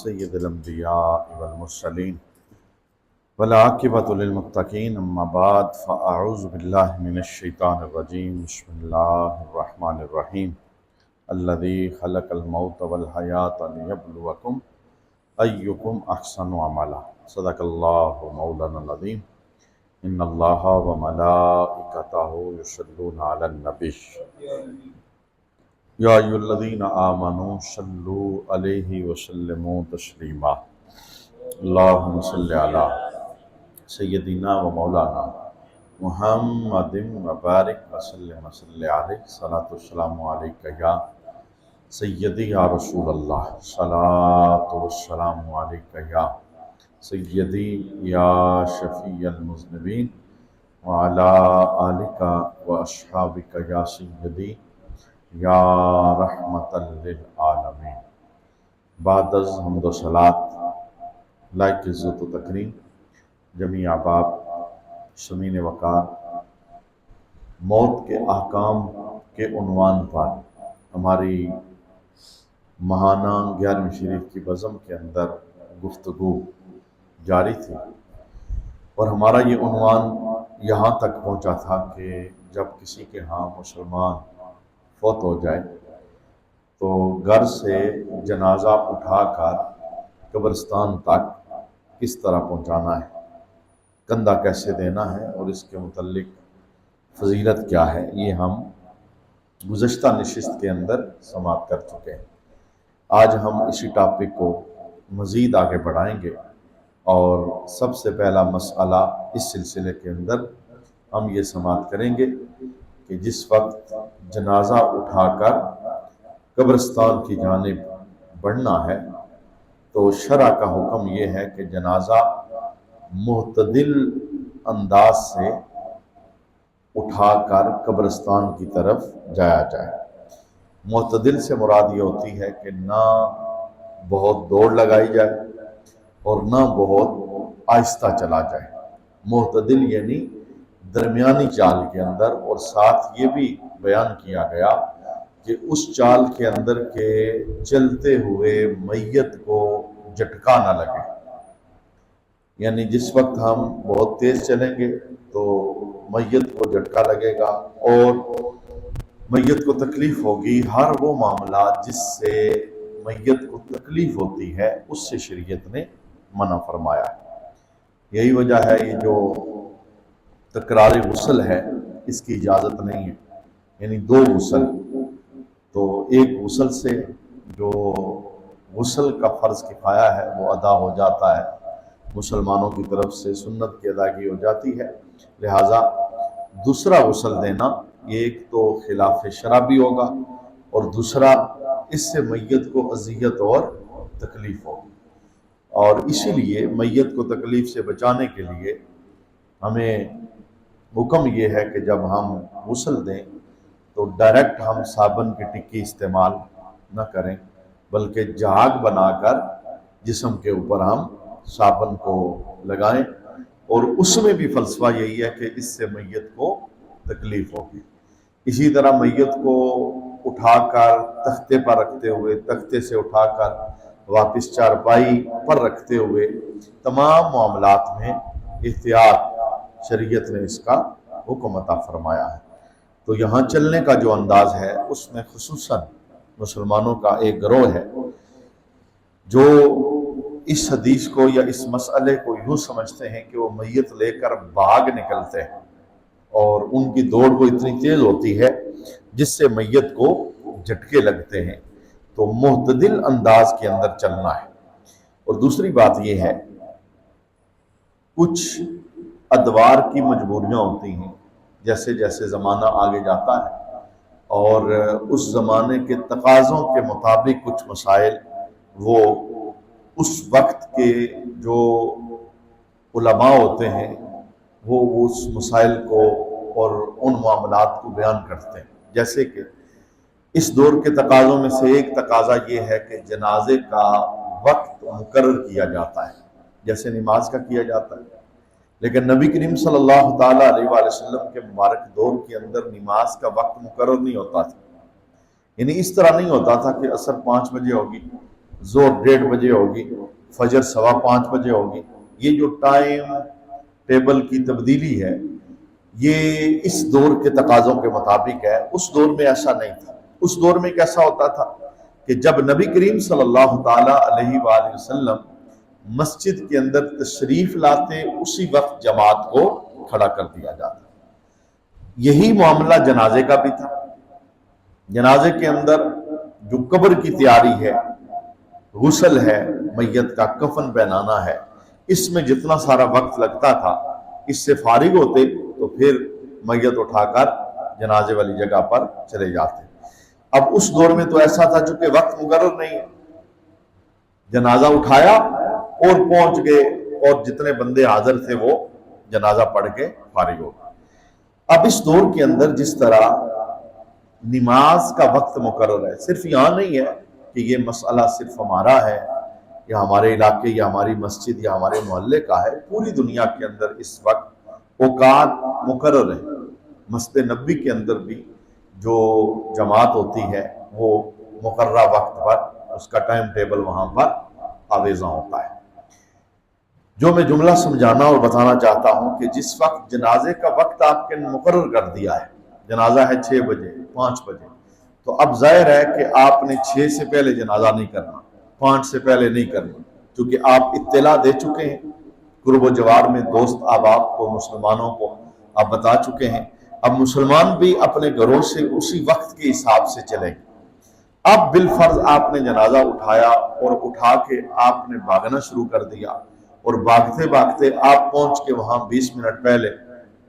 سید الانبیاء والمرسلین والعاقبۃ للمتقین اما بعد فاعوذ باللہ من الشیطان الرجیم بسم اللہ الرحمن الرحیم الذی خلق الموت والحیاۃ لیبلوکم ایکم احسن عملا صدق اللہ مولانا العظیم ان اللہ وملائکتہ یصلون علی النبی یا ایھا الذین آمنوا صلوا علیہ وسلموا تسلیما اللہم صل علی سیدنا و مولانا محمد وبارک وسلم صلی علیہ صلاۃ والسلام علیک یا سیدی یا رسول اللہ صلاۃ والسلام علیک یا سیدی یا شفیع المذنبین وعلی آلک و اصحابک یا سیدی یا رحمت للعالمین۔ بعد از حمد و صلات لائق عزت و تکریم جمیع احباب سمین وقار، موت کے احکام کے عنوان پر ہماری ماہانہ 11ویں شریف کی بزم کے اندر گفتگو جاری تھی، اور ہمارا یہ عنوان یہاں تک پہنچا تھا کہ جب کسی کے ہاں مسلمان فوت ہو جائے تو گھر سے جنازہ اٹھا کر قبرستان تک کس طرح پہنچانا ہے، کندھا کیسے دینا ہے، اور اس کے متعلق فضیلت کیا ہے، یہ ہم گزشتہ نشست کے اندر سماعت کر چکے ہیں۔ آج ہم اسی ٹاپک کو مزید آگے بڑھائیں گے، اور سب سے پہلا مسئلہ اس سلسلے کے اندر ہم یہ سماعت کریں گے کہ جس وقت جنازہ اٹھا کر قبرستان کی جانب بڑھنا ہے تو شرع کا حکم یہ ہے کہ جنازہ معتدل انداز سے اٹھا کر قبرستان کی طرف جایا جائے۔ معتدل سے مراد یہ ہوتی ہے کہ نہ بہت دوڑ لگائی جائے اور نہ بہت آہستہ چلا جائے، معتدل یعنی درمیانی چال کے اندر، اور ساتھ یہ بھی بیان کیا گیا کہ اس چال کے اندر کے چلتے ہوئے میت کو جھٹکا نہ لگے، یعنی جس وقت ہم بہت تیز چلیں گے تو میت کو جھٹکا لگے گا اور میت کو تکلیف ہوگی۔ ہر وہ معاملات جس سے میت کو تکلیف ہوتی ہے اس سے شریعت نے منع فرمایا ہے۔ یہی وجہ ہے یہ جو تکراری غسل ہے اس کی اجازت نہیں ہے، یعنی دو غسل، تو ایک غسل سے جو غسل کا فرض کفایہ ہے وہ ادا ہو جاتا ہے، مسلمانوں کی طرف سے سنت کی ادائیگی ہو جاتی ہے، لہٰذا دوسرا غسل دینا یہ ایک تو خلاف شرع بھی ہوگا، اور دوسرا اس سے میت کو اذیت اور تکلیف ہوگی، اور اسی لیے میت کو تکلیف سے بچانے کے لیے ہمیں حکم یہ ہے کہ جب ہم غسل دیں تو ڈائریکٹ ہم صابن کی ٹکی استعمال نہ کریں، بلکہ جھاگ بنا کر جسم کے اوپر ہم صابن کو لگائیں، اور اس میں بھی فلسفہ یہی ہے کہ اس سے میت کو تکلیف ہوگی۔ اسی طرح میت کو اٹھا کر تختے پر رکھتے ہوئے، تختے سے اٹھا کر واپس چارپائی پر رکھتے ہوئے، تمام معاملات میں احتیاط شریعت نے اس کا حکم عطا فرمایا ہے۔ تو یہاں چلنے کا جو انداز ہے اس میں خصوصاً مسلمانوں کا ایک گروہ ہے جو اس حدیث کو یا اس مسئلے کو یوں سمجھتے ہیں کہ وہ میت لے کر بھاگ نکلتے ہیں، اور ان کی دوڑ وہ اتنی تیز ہوتی ہے جس سے میت کو جھٹکے لگتے ہیں، تو معتدل انداز کے اندر چلنا ہے۔ اور دوسری بات یہ ہے، کچھ ادوار کی مجبوریاں ہوتی ہیں، جیسے جیسے زمانہ آگے جاتا ہے اور اس زمانے کے تقاضوں کے مطابق کچھ مسائل وہ اس وقت کے جو علماء ہوتے ہیں وہ اس مسائل کو اور ان معاملات کو بیان کرتے ہیں، جیسے کہ اس دور کے تقاضوں میں سے ایک تقاضا یہ ہے کہ جنازے کا وقت مقرر کیا جاتا ہے، جیسے نماز کا کیا جاتا ہے، لیکن نبی کریم صلی اللہ تعالیٰ علیہ وآلہ وسلم کے مبارک دور کے اندر نماز کا وقت مقرر نہیں ہوتا تھا، یعنی اس طرح نہیں ہوتا تھا کہ عصر 5 بجے ہوگی، ظہر 1:30 بجے ہوگی، فجر 5:15 بجے ہوگی۔ یہ جو ٹائم ٹیبل کی تبدیلی ہے یہ اس دور کے تقاضوں کے مطابق ہے۔ اس دور میں ایسا نہیں تھا۔ اس دور میں کیسا ہوتا تھا کہ جب نبی کریم صلی اللہ تعالی علیہ وآلہ وسلم مسجد کے اندر تشریف لاتے اسی وقت جماعت کو کھڑا کر دیا جاتا۔ یہی معاملہ جنازے کا بھی تھا۔ جنازے کے اندر جو قبر کی تیاری ہے، غسل ہے، میت کا کفن پہنانا ہے، اس میں جتنا سارا وقت لگتا تھا، اس سے فارغ ہوتے تو پھر میت اٹھا کر جنازے والی جگہ پر چلے جاتے۔ اب اس دور میں تو ایسا تھا چونکہ وقت مقرر نہیں ہے، جنازہ اٹھایا اور پہنچ گئے اور جتنے بندے حاضر تھے وہ جنازہ پڑھ کے فارغ ہو گئے۔ اب اس دور کے اندر جس طرح نماز کا وقت مقرر ہے، صرف یہاں نہیں ہے کہ یہ مسئلہ صرف ہمارا ہے یا ہمارے علاقے یا ہماری مسجد یا ہمارے محلے کا ہے، پوری دنیا کے اندر اس وقت اوقات مقرر ہیں۔ مسجد نبوی کے اندر بھی جو جماعت ہوتی ہے وہ مقررہ وقت پر اس کا ٹائم ٹیبل وہاں پر آویزاں ہوتا ہے۔ جو میں جملہ سمجھانا اور بتانا چاہتا ہوں کہ جس وقت جنازے کا وقت آپ کے مقرر کر دیا ہے، جنازہ ہے 6 بجے 5 بجے، تو اب ظاہر ہے کہ آپ نے 6 سے پہلے جنازہ نہیں کرنا، 5 سے پہلے نہیں کرنا، کیونکہ آپ اطلاع دے چکے ہیں، قرب و جوار میں دوست احباب کو، مسلمانوں کو آپ بتا چکے ہیں۔ اب مسلمان بھی اپنے گھروں سے اسی وقت کے حساب سے چلیں گے۔ اب بالفرض آپ نے جنازہ اٹھایا اور اٹھا کے آپ نے بھاگنا شروع کر دیا، اور بھاگتے بھاگتے آپ پہنچ کے وہاں 20 منٹ پہلے،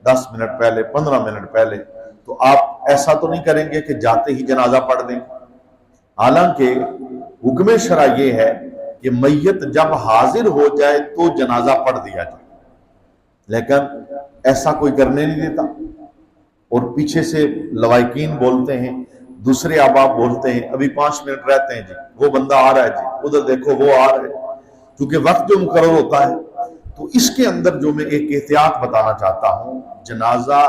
10 منٹ پہلے، 15 منٹ پہلے، تو آپ ایسا تو نہیں کریں گے کہ جاتے ہی جنازہ پڑھ دیں۔ حالانکہ حکم شرع یہ ہے کہ میت جب حاضر ہو جائے تو جنازہ پڑھ دیا جائے، لیکن ایسا کوئی کرنے نہیں دیتا، اور پیچھے سے لوائقین بولتے ہیں، دوسرے احباب بولتے ہیں ابھی 5 منٹ رہتے ہیں جی، وہ بندہ آ رہا ہے جی، ادھر دیکھو وہ آ رہا ہے، کیونکہ وقت جو مقرر ہوتا ہے۔ تو اس کے اندر جو میں ایک احتیاط بتانا چاہتا ہوں، جنازہ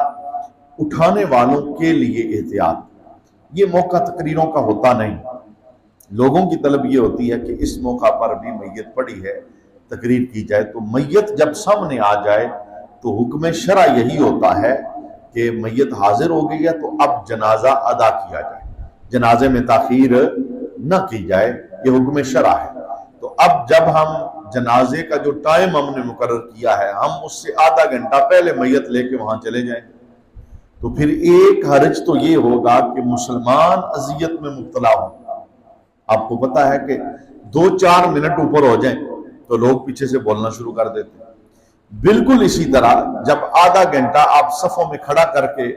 اٹھانے والوں کے لیے احتیاط، یہ موقع تقریروں کا ہوتا نہیں۔ لوگوں کی طلب یہ ہوتی ہے کہ اس موقع پر بھی میت پڑی ہے تقریر کی جائے، تو میت جب سامنے آ جائے تو حکم شرع یہی ہوتا ہے کہ میت حاضر ہو گئی ہے تو اب جنازہ ادا کیا جائے، جنازے میں تاخیر نہ کی جائے، یہ حکم شرع ہے۔ تو اب جب ہم جنازے کا جو ٹائم ہم نے مقرر کیا ہے، ہم اس سے آدھا گھنٹہ پہلے میت لے کے وہاں چلے جائیں، تو پھر ایک حرج تو یہ ہوگا کہ مسلمان اذیت میں مبتلا ہوں۔ آپ کو پتا ہے کہ 2-4 منٹ اوپر ہو جائیں تو لوگ پیچھے سے بولنا شروع کر دیتے ہیں۔ بالکل اسی طرح جب آدھا گھنٹہ آپ صفوں میں کھڑا کر کے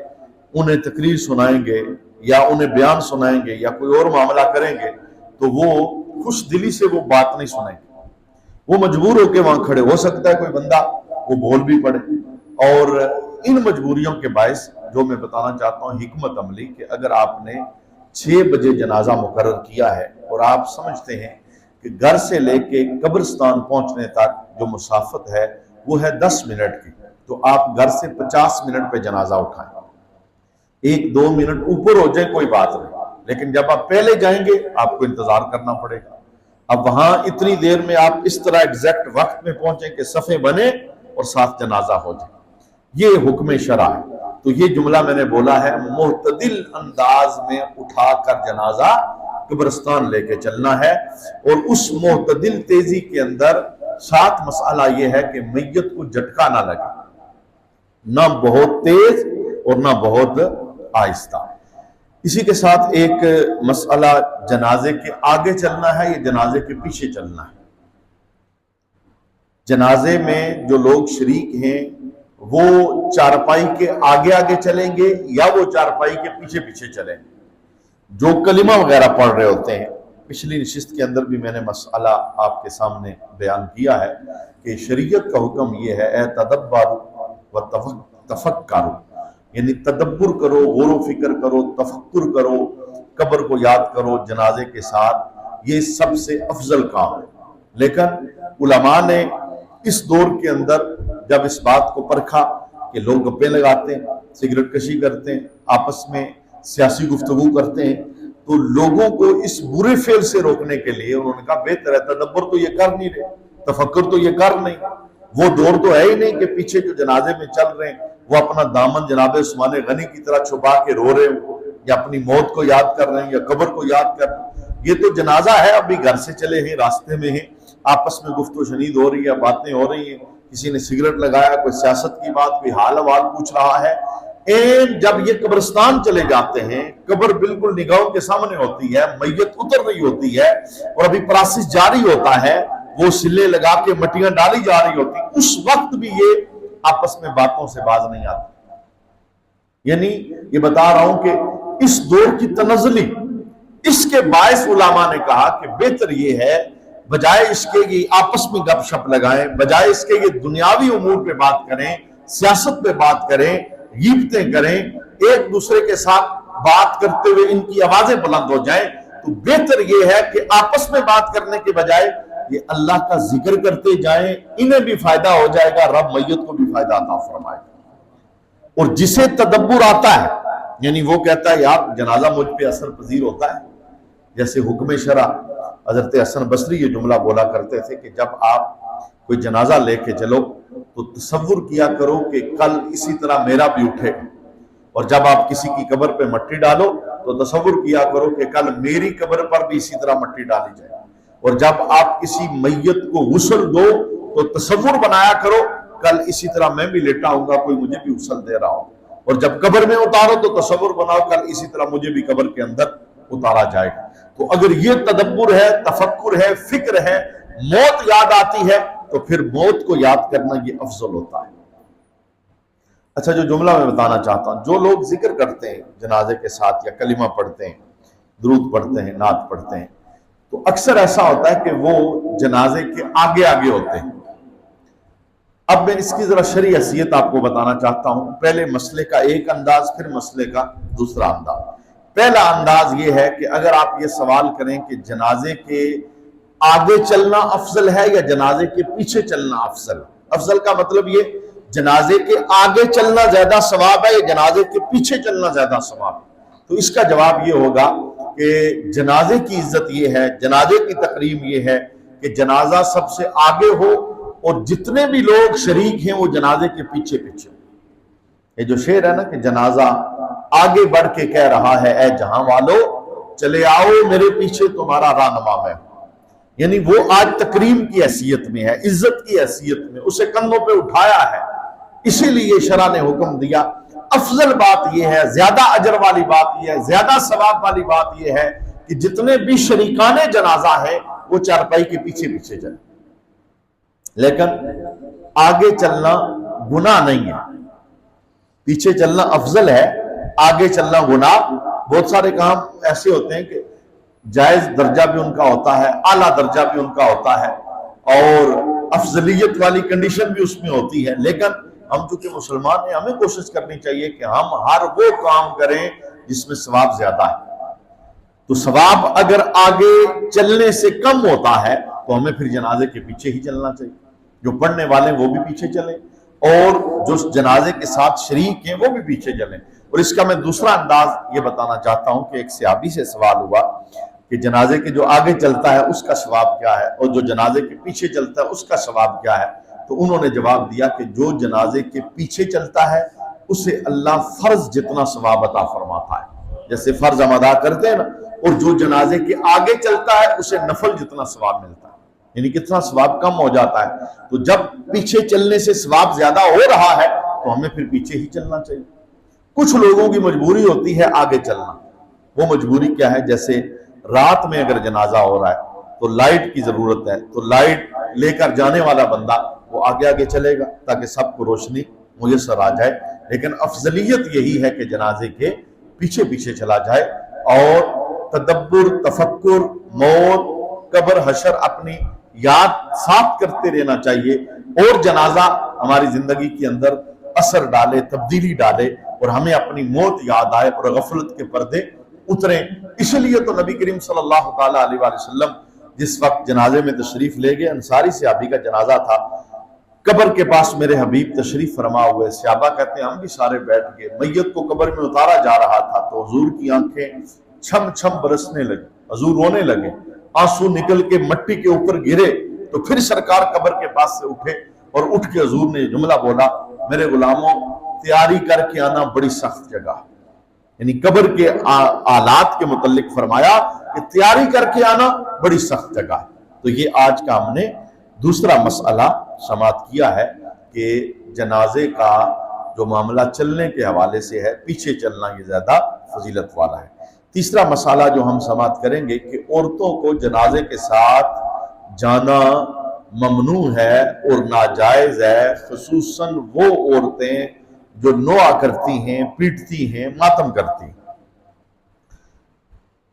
انہیں تقریر سنائیں گے یا انہیں بیان سنائیں گے یا کوئی اور معاملہ کریں گے تو وہ خوش دلی سے وہ بات نہیں سنائیں گے، وہ مجبور ہو کے وہاں کھڑے، ہو سکتا ہے کوئی بندہ وہ بول بھی پڑے۔ اور ان مجبوریوں کے باعث جو میں بتانا چاہتا ہوں حکمت عملی، کہ اگر آپ نے 6 بجے جنازہ مقرر کیا ہے اور آپ سمجھتے ہیں کہ گھر سے لے کے قبرستان پہنچنے تک جو مسافت ہے وہ ہے 10 منٹ کی، تو آپ گھر سے 50 منٹ پہ جنازہ اٹھائیں۔ 1-2 منٹ اوپر ہو جائے کوئی بات نہیں، لیکن جب آپ پہلے جائیں گے آپ کو انتظار کرنا پڑے گا۔ اب وہاں اتنی دیر میں آپ اس طرح ایگزیکٹ وقت میں پہنچیں کہ صفیں بنے اور ساتھ جنازہ ہو جائے، یہ حکم شرع ہے۔ تو یہ جملہ میں نے بولا ہے، معتدل انداز میں اٹھا کر جنازہ قبرستان لے کے چلنا ہے، اور اس معتدل تیزی کے اندر ساتھ مسئلہ یہ ہے کہ میت کو جھٹکا نہ لگے، نہ بہت تیز اور نہ بہت آہستہ۔ اسی کے ساتھ ایک مسئلہ، جنازے کے آگے چلنا ہے یا جنازے کے پیچھے چلنا ہے۔ جنازے میں جو لوگ شریک ہیں وہ چارپائی کے آگے آگے چلیں گے یا وہ چارپائی کے پیچھے پیچھے چلیں گے؟ جو کلمہ وغیرہ پڑھ رہے ہوتے ہیں، پچھلی نشست کے اندر بھی میں نے مسئلہ آپ کے سامنے بیان کیا ہے کہ شریعت کا حکم یہ ہے، اے تدبر و تفکر، یعنی تدبر کرو، غور و فکر کرو، تفکر کرو، قبر کو یاد کرو جنازے کے ساتھ، یہ سب سے افضل کام ہے۔ لیکن علماء نے اس دور کے اندر جب اس بات کو پرکھا کہ لوگ گپیں لگاتے ہیں، سگریٹ کشی کرتے ہیں، آپس میں سیاسی گفتگو کرتے ہیں، تو لوگوں کو اس برے فعل سے روکنے کے لیے انہوں نے کہا بہتر ہے تدبر تو یہ کر نہیں رہے، تفکر تو یہ کر نہیں، وہ دور تو ہے ہی نہیں کہ پیچھے جو جنازے میں چل رہے ہیں وہ اپنا دامن جناب عثمان غنی کی طرح چھپا کے رو رہے ہوں، یا اپنی موت کو یاد کر رہے ہیں، یا قبر کو یاد کر رہے ہیں۔ یہ تو جنازہ ہے، ابھی گھر سے چلے ہیں، راستے میں ہیں، آپس میں گفت و شنید ہو رہی ہے، باتیں ہو رہی ہیں، کسی نے سگریٹ لگایا، کوئی سیاست کی بات، کوئی حال حوال پوچھ رہا ہے۔ جب یہ قبرستان چلے جاتے ہیں، قبر بالکل نگاہوں کے سامنے ہوتی ہے، میت اتر رہی ہوتی ہے اور ابھی پراسس جاری ہوتا ہے، وہ سلے لگا کے مٹیاں ڈالی جا رہی ہوتی، اس وقت بھی یہ آپس میں باتوں سے باز نہیں آتے۔ یعنی یہ بتا رہا ہوں کہ اس دور کی تنزلی، اس کے باعث علماء نے کہا کہ بہتر یہ ہے بجائے اس کے یہ آپس میں گپ شپ لگائیں، بجائے اس کے یہ دنیاوی امور پہ بات کریں، سیاست پہ بات کریں، غیبتیں کریں، ایک دوسرے کے ساتھ بات کرتے ہوئے ان کی آوازیں بلند ہو جائیں، تو بہتر یہ ہے کہ آپس میں بات کرنے کے بجائے یہ اللہ کا ذکر کرتے جائیں، انہیں بھی فائدہ ہو جائے گا، رب میت کو بھی فائدہ عطا فرمائے گا۔ اور جسے تدبر آتا ہے، یعنی وہ کہتا ہے یار جنازہ مجھ پہ اثر پذیر ہوتا ہے، جیسے حکم شرع حضرت حسن بصری یہ جملہ بولا کرتے تھے کہ جب آپ کوئی جنازہ لے کے چلو تو تصور کیا کرو کہ کل اسی طرح میرا بھی اٹھے گا، اور جب آپ کسی کی قبر پہ مٹی ڈالو تو تصور کیا کرو کہ کل میری قبر پر بھی اسی طرح مٹی ڈالی جائے، اور جب آپ کسی میت کو غسل دو تو تصور بنایا کرو کل اسی طرح میں بھی لیٹا ہوں گا، کوئی مجھے بھی غسل دے رہا ہو، اور جب قبر میں اتارو تو تصور بناؤ کل اسی طرح مجھے بھی قبر کے اندر اتارا جائے گا۔ تو اگر یہ تدبر ہے، تفکر ہے، فکر ہے، موت یاد آتی ہے تو پھر موت کو یاد کرنا یہ افضل ہوتا ہے۔ اچھا، جو جملہ میں بتانا چاہتا ہوں، جو لوگ ذکر کرتے ہیں جنازے کے ساتھ یا کلمہ پڑھتے ہیں، درود پڑھتے ہیں، نعت پڑھتے ہیں، تو اکثر ایسا ہوتا ہے کہ وہ جنازے کے آگے آگے ہوتے ہیں۔ اب میں اس کی ذرا شرعی حیثیت آپ کو بتانا چاہتا ہوں، پہلے مسئلے کا ایک انداز، پھر مسئلے کا دوسرا انداز۔ پہلا انداز یہ ہے کہ اگر آپ یہ سوال کریں کہ جنازے کے آگے چلنا افضل ہے یا جنازے کے پیچھے چلنا افضل، افضل کا مطلب یہ جنازے کے آگے چلنا زیادہ ثواب ہے یا جنازے کے پیچھے چلنا زیادہ ثواب ہے، تو اس کا جواب یہ ہوگا کہ جنازے کی عزت یہ ہے، جنازے کی تکریم یہ ہے کہ جنازہ سب سے آگے ہو اور جتنے بھی لوگ شریک ہیں وہ جنازے کے پیچھے پیچھے۔ یہ جو شعر ہے نا کہ جنازہ آگے بڑھ کے کہہ رہا ہے اے جہاں والو چلے آؤ میرے پیچھے تمہارا رہنما میں، یعنی وہ آج تکریم کی حیثیت میں ہے، عزت کی حیثیت میں، اسے کندھوں پہ اٹھایا ہے، اسی لیے شرع نے حکم دیا۔ افضل بات یہ ہے، زیادہ اجر والی بات یہ ہے، زیادہ ثواب والی بات یہ ہے کہ جتنے بھی شریکان جنازہ ہیں وہ چارپائی کے پیچھے پیچھے چلیں، لیکن آگے چلنا گناہ نہیں ہے، پیچھے چلنا افضل ہے، آگے چلنا گناہ۔ بہت سارے کام ایسے ہوتے ہیں کہ جائز درجہ بھی ان کا ہوتا ہے، اعلیٰ درجہ بھی ان کا ہوتا ہے، اور افضلیت والی کنڈیشن بھی اس میں ہوتی ہے، لیکن ہم چونکہ مسلمان ہیں ہمیں کوشش کرنی چاہیے کہ ہم ہر وہ کام کریں جس میں ثواب زیادہ ہے۔ تو ثواب اگر آگے چلنے سے کم ہوتا ہے تو ہمیں پھر جنازے کے پیچھے ہی چلنا چاہیے، جو پڑھنے والے وہ بھی پیچھے چلیں اور جو جنازے کے ساتھ شریک ہیں وہ بھی پیچھے چلیں۔ اور اس کا میں دوسرا انداز یہ بتانا چاہتا ہوں کہ ایک صحابی سے سوال ہوا کہ جنازے کے جو آگے چلتا ہے اس کا ثواب کیا ہے اور جو جنازے کے پیچھے چلتا ہے اس کا ثواب کیا ہے، تو انہوں نے جواب دیا کہ جو جنازے کے پیچھے چلتا ہے اسے اللہ فرض جتنا ثواب عطا فرماتا ہے، جیسے فرض ہم ادا کرتے ہیں نا، اور جو جنازے کے آگے چلتا ہے اسے نفل جتنا ثواب ملتا ہے، یعنی کتنا ثواب کم ہو جاتا ہے۔ تو جب پیچھے چلنے سے ثواب زیادہ ہو رہا ہے تو ہمیں پھر پیچھے ہی چلنا چاہیے۔ کچھ لوگوں کی مجبوری ہوتی ہے آگے چلنا، وہ مجبوری کیا ہے؟ جیسے رات میں اگر جنازہ ہو رہا ہے تو لائٹ کی ضرورت ہے، تو لائٹ لے کر جانے والا بندہ وہ آگے آگے چلے گا تاکہ سب کو روشنی میسر آ جائے، لیکن افضلیت یہی ہے کہ جنازے کے پیچھے پیچھے چلا جائے اور تدبر، تفکر، موت، قبر، حشر اپنی یاد ساتھ کرتے رہنا چاہیے، اور جنازہ ہماری زندگی کے اندر اثر ڈالے، تبدیلی ڈالے، اور ہمیں اپنی موت یاد آئے اور غفلت کے پردے اتریں۔ اس لیے تو نبی کریم صلی اللہ تعالیٰ علیہ وسلم جس وقت جنازے میں تشریف لے گئے، انصاری صحابی کا جنازہ تھا، قبر کے پاس میرے حبیب تشریف فرما ہوئے، صحابہ کہتے ہیں ہم بھی سارے بیٹھ گئے، میت کو قبر میں اتارا جا رہا تھا تو حضور کی آنکھیں چھم چھم برسنے لگی، حضور رونے لگے، آنسو نکل کے مٹی کے اوپر گرے، تو پھر سرکار قبر کے پاس سے اٹھے اور اٹھ کے حضور نے جملہ بولا، میرے غلاموں تیاری کر کے آنا، بڑی سخت جگہ، یعنی قبر کے آلات کے متعلق فرمایا کہ تیاری کر کے آنا، بڑی سخت جگہ۔ تو یہ آج کا ہم نے دوسرا مسئلہ سماعت کیا ہے کہ جنازے کا جو معاملہ چلنے کے حوالے سے ہے، پیچھے چلنا یہ زیادہ فضیلت والا ہے۔ تیسرا مسئلہ جو ہم سماعت کریں گے کہ عورتوں کو جنازے کے ساتھ جانا ممنوع ہے اور ناجائز ہے، خصوصاً وہ عورتیں جو نوحہ کرتی ہیں، پیٹتی ہیں، ماتم کرتی ہیں۔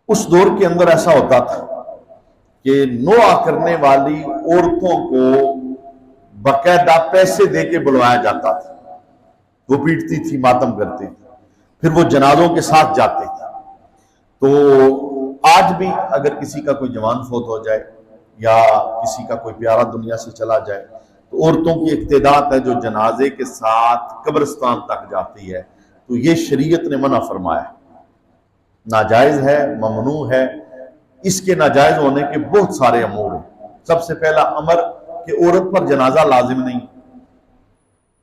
اس دور کے اندر ایسا ہوتا تھا کہ نوحہ کرنے والی عورتوں کو باقاعدہ پیسے دے کے بلوایا جاتا تھا، وہ پیٹتی تھی، ماتم کرتی تھی، پھر وہ جنازوں کے ساتھ جاتے تھے۔ تو آج بھی اگر کسی کا کوئی جوان فوت ہو جائے یا کسی کا کوئی پیارا دنیا سے چلا جائے تو عورتوں کی ایک تعداد ہے جو جنازے کے ساتھ قبرستان تک جاتی ہے، تو یہ شریعت نے منع فرمایا، ناجائز ہے، ممنوع ہے۔ اس کے ناجائز ہونے کے بہت سارے امور ہیں۔ سب سے پہلا امر کہ عورت پر جنازہ لازم نہیں،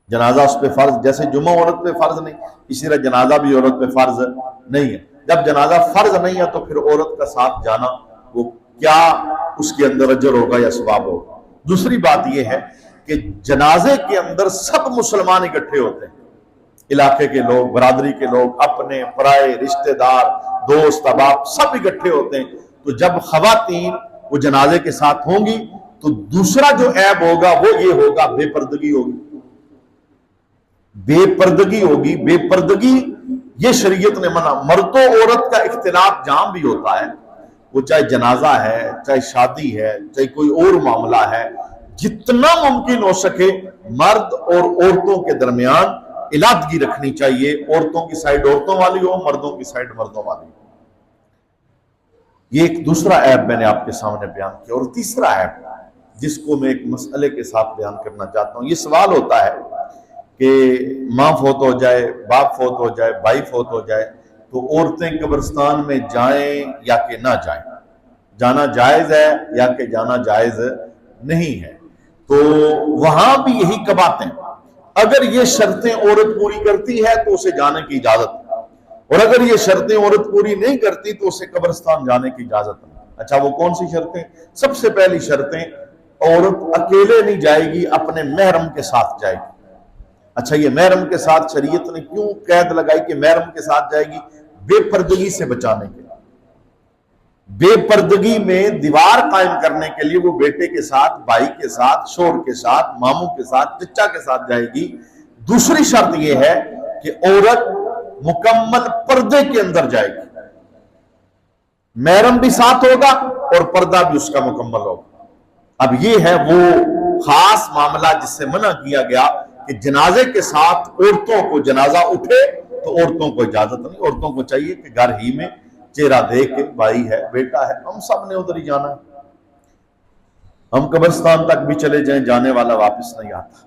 جنازہ اس پہ فرض، جیسے جمعہ عورت پہ فرض نہیں، اسی طرح جنازہ بھی عورت پہ فرض نہیں ہے۔ جب جنازہ فرض نہیں ہے تو پھر عورت کا ساتھ جانا وہ کیا اس کے اندر اجر ہوگا یا ثواب ہوگا۔ دوسری بات یہ ہے کہ جنازے کے اندر سب مسلمان اکٹھے ہوتے ہیں، علاقے کے لوگ، برادری کے لوگ، اپنے پرائے رشتہ دار، دوست احباب سب اکٹھے ہوتے ہیں۔ تو جب خواتین وہ جنازے کے ساتھ ہوں گی تو دوسرا جو عیب ہوگا وہ یہ ہوگا، بے پردگی ہوگی، بے پردگی ہوگی۔ بے پردگی یہ شریعت نے منع۔ مرد و عورت کا اختلاط جہاں بھی ہوتا ہے، وہ چاہے جنازہ ہے، چاہے شادی ہے، چاہے کوئی اور معاملہ ہے، جتنا ممکن ہو سکے مرد اور عورتوں کے درمیان علادگی رکھنی چاہیے، عورتوں کی سائڈ عورتوں والی ہو، مردوں کی سائڈ مردوں والی ہو۔ یہ ایک دوسرا عیب میں نے آپ کے سامنے بیان کیا۔ اور تیسرا عیب جس کو میں ایک مسئلے کے ساتھ بیان کرنا چاہتا ہوں، یہ سوال ہوتا ہے کہ ماں فوت ہو جائے، باپ فوت ہو جائے، بھائی فوت ہو جائے تو عورتیں قبرستان میں جائیں یا کہ نہ جائیں، جانا جائز ہے یا کہ جانا جائز نہیں ہے۔ تو وہاں بھی یہی کباتیں، اگر یہ شرطیں عورت پوری کرتی ہے تو اسے جانے کی اجازت ہے، اور اگر یہ شرطیں عورت پوری نہیں کرتی تو اسے قبرستان جانے کی اجازت نہیں۔ اچھا وہ کون سی شرطیں؟ سب سے پہلی شرطیں، عورت اکیلے نہیں جائے گی، اپنے محرم کے ساتھ جائے گی۔ اچھا یہ محرم کے ساتھ شریعت نے کیوں قید لگائی کہ محرم کے ساتھ جائے گی؟ بے پردگی سے بچانے کے لیے، بے پردگی میں دیوار قائم کرنے کے لیے وہ بیٹے کے ساتھ، بھائی کے ساتھ، شوہر کے ساتھ، ماموں کے ساتھ، چچا کے ساتھ جائے گی۔ دوسری شرط یہ ہے کہ عورت مکمل پردے کے اندر جائے گی، محرم بھی ساتھ ہوگا اور پردہ بھی اس کا مکمل ہوگا۔ اب یہ ہے وہ خاص معاملہ جس سے منع کیا گیا کہ جنازے کے ساتھ عورتوں کو جنازہ اٹھے تو عورتوں کو اجازت نہیں، عورتوں کو چاہیے کہ گھر ہی میں چہرہ دیکھ کے، بھائی ہے، بیٹا ہے، ہم سب نے ادھر ہی جانا ہے، ہم قبرستان تک بھی چلے جائیں، جانے والا واپس نہیں آتا،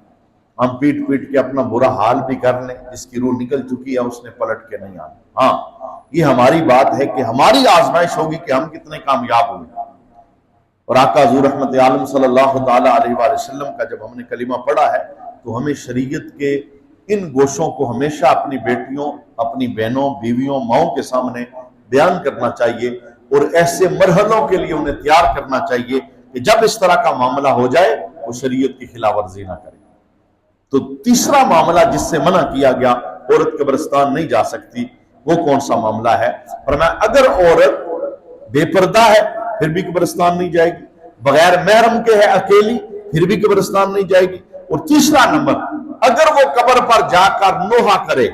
ہم پیٹ پیٹ کے اپنا برا حال بھی کر لیں، جس کی روح نکل چکی ہے اس نے پلٹ کے نہیں آنا۔ ہاں یہ ہماری بات ہے کہ ہماری آزمائش ہوگی کہ ہم کتنے کامیاب ہوئے۔ اور آقا حضور رحمت عالم صلی اللہ تعالیٰ علیہ وآلہ وسلم کا جب ہم نے کلمہ پڑھا ہے تو ہمیں شریعت کے ان گوشوں کو ہمیشہ اپنی بیٹیوں، اپنی بہنوں، بیویوں، ماؤں کے سامنے بیان کرنا چاہیے، اور ایسے مرحلوں کے لیے انہیں تیار کرنا چاہیے کہ جب اس طرح کا معاملہ ہو جائے وہ شریعت کی خلاف ورزی نہ کرے۔ تو تیسرا معاملہ جس سے منع کیا گیا عورت قبرستان نہیں جا سکتی، وہ کون سا معاملہ ہے؟ فرمایا اگر عورت بے پردہ ہے پھر بھی قبرستان نہیں جائے گی، بغیر محرم کے ہے، اکیلی، پھر بھی قبرستان نہیں جائے گی۔ اور تیسرا نمبر، اگر وہ قبر پر جا کر نوحہ کرے،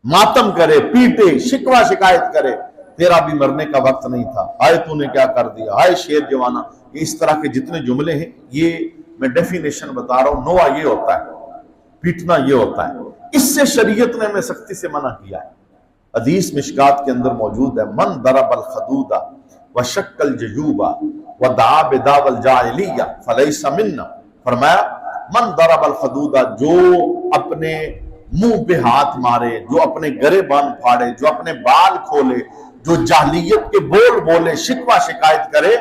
ماتم کرے، پیٹے، شکوہ شکایت کرے، تیرا بھی مرنے کا وقت نہیں تھا، ہائے تو نے کیا کر دیا، ہائے شیر جوانہ، اس طرح کے جتنے جملے ہیں، یہ میں ڈیفینیشن بتا رہا ہوں، نوحہ یہ ہوتا ہے، پیٹنا یہ ہوتا ہے۔ اس سے شریعت نے ہمیں سختی سے منع کیا ہے۔ حدیث مشکات کے اندر موجود ہے، من ضرب الخدود وشق الجیوب ودعا بدعوى الجاہلیہ فلیس منا۔ فرمایا من ضرب الخدود، جو اپنے منہ پہ ہاتھ مارے، جو اپنے گریبان پھاڑے، جو اپنے بال کھولے، جو جاہلیت کے بول بولے، شکوہ شکایت کرے،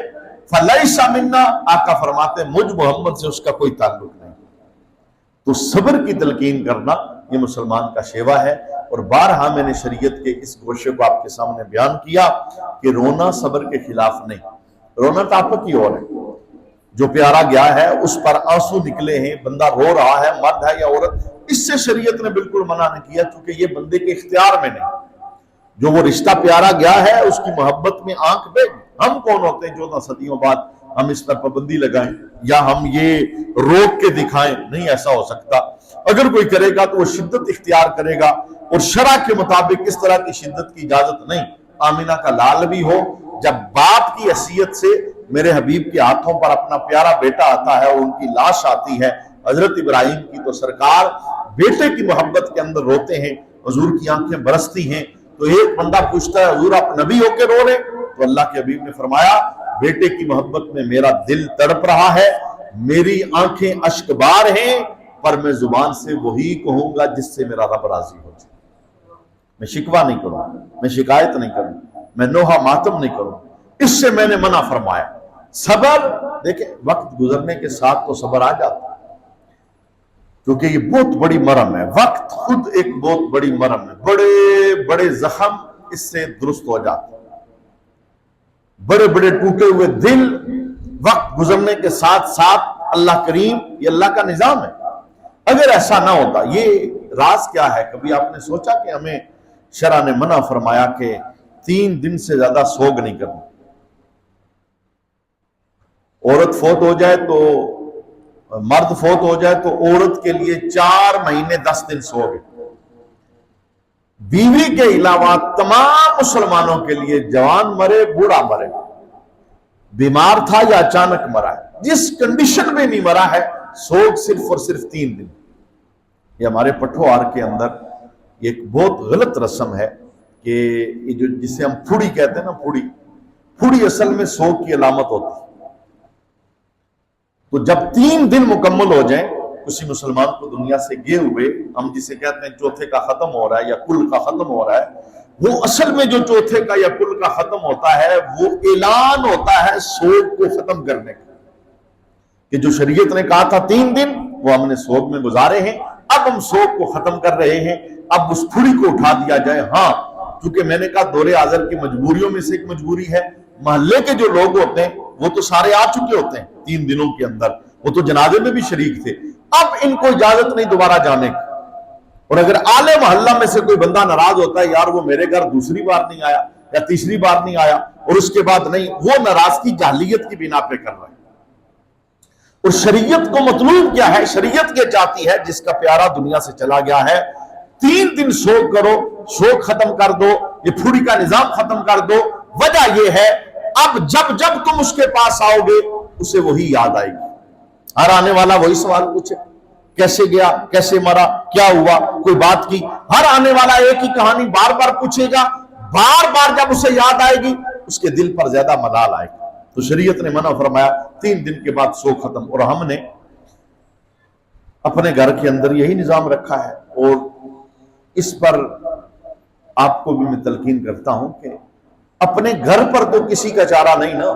فَلَيْسَ مِنَّا، آقا فرماتے مجھ محمد سے اس کا کوئی تعلق نہیں۔ تو صبر کی تلقین کرنا یہ مسلمان کا شیوا ہے، اور بارہا میں نے شریعت کے اس گوشے کو آپ کے سامنے بیان کیا کہ رونا صبر کے خلاف نہیں، رونا طاقت کی اور ہے۔ جو پیارا گیا ہے اس پر آنسو نکلے ہیں، بندہ رو رہا ہے، مرد ہے یا عورت، اس سے شریعت نے بالکل منع نہیں کیا، کیونکہ یہ بندے کے اختیار میں نہیں۔ جو وہ رشتہ پیارا گیا ہے اس کی محبت میں آنکھ بے، ہم کون ہوتے ہیں 14 صدیوں بعد ہم اس پر پابندی لگائیں یا ہم یہ روک کے دکھائیں؟ نہیں ایسا ہو سکتا۔ اگر کوئی کرے گا تو وہ شدت اختیار کرے گا، اور شرع کے مطابق اس طرح کی شدت کی اجازت نہیں۔ آمینہ کا لال بھی ہو، جب باپ کی حیثیت سے میرے حبیب کے ہاتھوں پر اپنا پیارا بیٹا آتا ہے اور ان کی لاش آتی ہے، حضرت ابراہیم کی تو سرکار بیٹے کی محبت کے اندر روتے ہیں، حضور کی آنکھیں برستی ہیں۔ تو ایک بندہ پوچھتا ہے حضور آپ نبی ہو کے رو رہے؟ تو اللہ کے حبیب نے فرمایا بیٹے کی محبت میں میرا دل تڑپ رہا ہے، میری آنکھیں اشک بار ہیں، پر میں زبان سے وہی کہوں گا جس سے میرا رب راضی ہو جائے۔ میں شکوہ نہیں کروں، میں شکایت نہیں کروں، میں نوحہ ماتم نہیں کروں، اس سے میں نے منع فرمایا۔ صبر، دیکھیں وقت گزرنے کے ساتھ تو صبر آ جاتا ہے، کیونکہ یہ بہت بڑی مرم ہے، وقت خود ایک بہت بڑی مرم ہے، بڑے بڑے زخم اس سے درست ہو جاتے ہیں، بڑے بڑے ٹوٹے ہوئے دل وقت گزرنے کے ساتھ ساتھ، اللہ کریم یہ اللہ کا نظام ہے۔ اگر ایسا نہ ہوتا، یہ راز کیا ہے؟ کبھی آپ نے سوچا کہ ہمیں شرع نے منع فرمایا کہ 3 دن سے زیادہ سوگ نہیں کرنا؟ عورت فوت ہو جائے تو، مرد فوت ہو جائے تو عورت کے لیے 4 مہینے 10 دن سوگ ہے۔ بیوی کے علاوہ تمام مسلمانوں کے لیے جوان مرے، بوڑھا مرے، بیمار تھا یا اچانک مرا ہے، جس کنڈیشن میں نہیں مرا ہے، سوگ صرف اور صرف 3 دن۔ یہ ہمارے پٹھوار کے اندر ایک بہت غلط رسم ہے کہ یہ جو جسے ہم پھوڑی کہتے ہیں نا، پھوڑی اصل میں سوگ کی علامت ہوتی ہے۔ تو جب 3 دن مکمل ہو جائیں کسی مسلمان کو دنیا سے گئے ہوئے، ہم جسے کہتے ہیں چوتھے کا ختم ہو رہا ہے یا کل کا ختم ہو رہا ہے، وہ اصل میں جو چوتھے کا یا کل کا ختم ہوتا ہے وہ اعلان ہوتا ہے سوگ کو ختم کرنے کا، کہ جو شریعت نے کہا تھا 3 دن وہ ہم نے سوگ میں گزارے ہیں، اب ہم سوگ کو ختم کر رہے ہیں، اب اس پھڑی کو اٹھا دیا جائے۔ ہاں، کیونکہ میں نے کہا دور حاضر کی مجبوریوں میں سے ایک مجبوری ہے، محلے کے جو لوگ ہوتے ہیں وہ تو سارے آ چکے ہوتے ہیں 3 دنوں کے اندر، وہ تو جنازے میں بھی شریک تھے، اب ان کو اجازت نہیں دوبارہ جانے کی۔ اور اگر آل محلہ میں سے کوئی بندہ ناراض ہوتا ہے، یار وہ میرے گھر دوسری بار نہیں آیا یا تیسری بار نہیں آیا اور اس کے بعد نہیں، وہ ناراضگی جاہلیت کی بنا پہ کر رہا ہے۔ اور شریعت کو مطلوب کیا ہے؟ شریعت یہ چاہتی ہے جس کا پیارا دنیا سے چلا گیا ہے 3 دن سوگ کرو، سوگ ختم کر دو، یہ پھوڑی کا نظام ختم کر دو۔ وجہ یہ ہے اب جب تم اس کے پاس آؤ گے اسے وہی یاد آئے گی، ہر آنے والا وہی سوال پوچھے، کیسے گیا، کیسے مرا، کیا ہوا، کوئی بات کی، ہر آنے والا ایک ہی کہانی بار بار پوچھے گا، بار بار جب اسے یاد آئے گی اس کے دل پر زیادہ ملال آئے گی۔ تو شریعت نے منع فرمایا 3 دن کے بعد سوگ ختم، اور ہم نے اپنے گھر کے اندر یہی نظام رکھا ہے، اور اس پر آپ کو بھی میں تلقین کرتا ہوں کہ اپنے گھر پر تو کسی کا چارہ نہیں نا،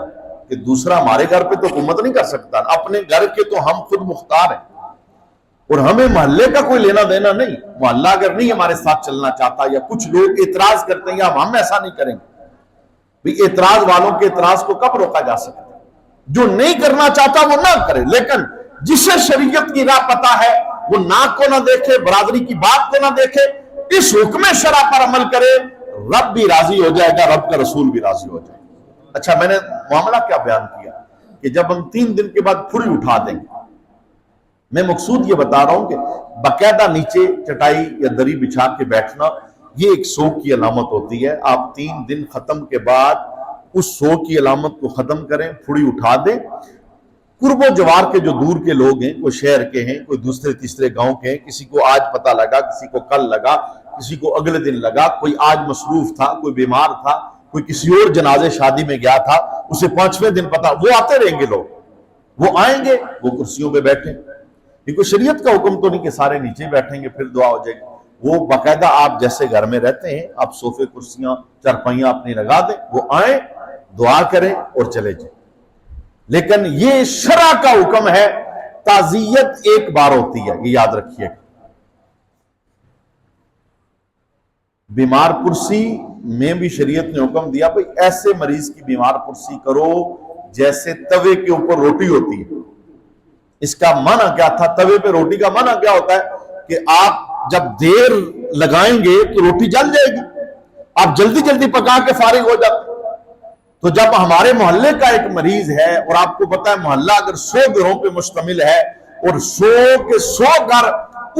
کہ دوسرا ہمارے گھر پہ تو حکومت نہیں کر سکتا، اپنے گھر کے تو ہم خود مختار ہیں، اور ہمیں محلے کا کوئی لینا دینا نہیں۔ محلہ اگر نہیں ہمارے ساتھ چلنا چاہتا یا کچھ لوگ اعتراض کرتے ہیں یا ہم ایسا نہیں کریں گے، اعتراض والوں کے اعتراض کو کب روکا جا سکتا ہے؟ جو نہیں کرنا چاہتا وہ نہ کرے، لیکن جسے شریعت کی راہ پتہ ہے وہ ناک کو نہ دیکھے، برادری کی بات کو نہ دیکھے، اس حکم شرع پر عمل کرے، رب بھی راضی ہو جائے گا، رب کا رسول بھی راضی ہو جائے گا۔ اچھا، میں نے معاملہ کیا بیان کیا کہ جب ہم 3 دن کے بعد پھڑی اٹھا دیں گے، میں مقصود یہ بتا رہا ہوں کہ باقاعدہ نیچے چٹائی یا دری بچھا کے بیٹھنا یہ ایک سوگ کی علامت ہوتی ہے۔ آپ 3 دن ختم کے بعد اس سوگ کی علامت کو ختم کریں، پھڑی اٹھا دیں۔ قرب و جوار کے جو دور کے لوگ ہیں، کوئی شہر کے ہیں، کوئی دوسرے تیسرے گاؤں کے ہیں، کسی کو آج پتہ لگا، کسی کو کل لگا، کسی کو اگلے دن لگا، کوئی آج مصروف تھا، کوئی بیمار تھا، کوئی کسی اور جنازے شادی میں گیا تھا، اسے 5ویں دن پتہ، وہ آتے رہیں گے، لوگ وہ آئیں گے، وہ کرسیوں پہ بیٹھیں۔ یہ کوئی شریعت کا حکم تو نہیں کہ سارے نیچے بیٹھیں گے پھر دعا ہو جائے گی، وہ باقاعدہ آپ جیسے گھر میں رہتے ہیں، آپ صوفے کرسیاں چارپائیاں اپنی لگا دیں، وہ آئیں دعا کریں اور چلے جائیں۔ لیکن یہ شرع کا حکم ہے، تعزیت ایک بار ہوتی ہے، یہ یاد رکھیے۔ بیمار پرسی میں بھی شریعت نے حکم دیا بھئی ایسے مریض کی بیمار پرسی کرو جیسے توے کے اوپر روٹی ہوتی ہے۔ اس کا معنی کیا تھا؟ توے پہ روٹی کا معنی کیا ہوتا ہے کہ آپ جب دیر لگائیں گے تو روٹی جل جائے گی، آپ جلدی جلدی پکا کے فارغ ہو جاتے۔ تو جب ہمارے محلے کا ایک مریض ہے اور آپ کو پتا ہے محلہ اگر 100 گھروں پہ مشتمل ہے اور 100 کے 100 گھر